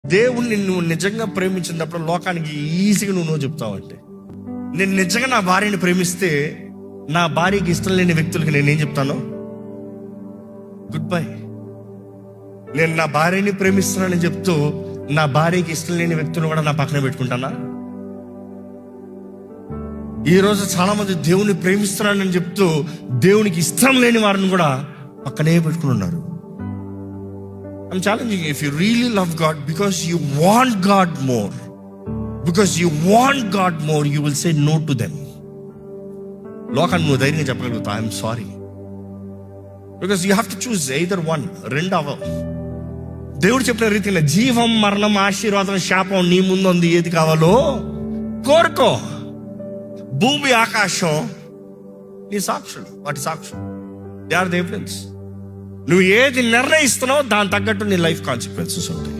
దేవుణ్ణి నువ్వు నిజంగా ప్రేమించినప్పుడు లోకానికి ఈజీగా నువ్వు చెప్తావంటే, నేను నిజంగా నా భార్యని ప్రేమిస్తే నా భార్యకి ఇష్టం లేని వ్యక్తులకి నేనేం చెప్తాను? Good bye. నేను నా భార్యని ప్రేమిస్తున్నానని చెప్తూ నా భార్యకి ఇష్టం లేని వ్యక్తులను కూడా నా పక్కన పెట్టుకుంటానా? ఈరోజు చాలా మంది దేవుని ప్రేమిస్తున్నానని చెప్తూ దేవునికి ఇష్టం లేని వారిని కూడా పక్కనే పెట్టుకుని ఉన్నారు. I'm challenging you, if you really love God because you want God more, you will say no to them. లోకాన్ని నువ్వు ధైర్యంగా చెప్పగలుగుతా, I'm sorry, because you have to choose either one. రెండు అవ్వవు. దేవుడు చెప్పిన రీతిలో జీవం, మరణం, ఆశీర్వాదం, శాపం నీ ముందు ఉంది. ఏది కావాలో కోరుకో. భూమి, ఆకాశం నీ సాక్షులు, వాటి సాక్షులు. They are the evidence. నువ్వు ఏది నిర్ణయిస్తున్నావో దాని తగ్గట్టు నీ లైఫ్ కాన్సిక్వెన్సెస్ ఉంటాయి.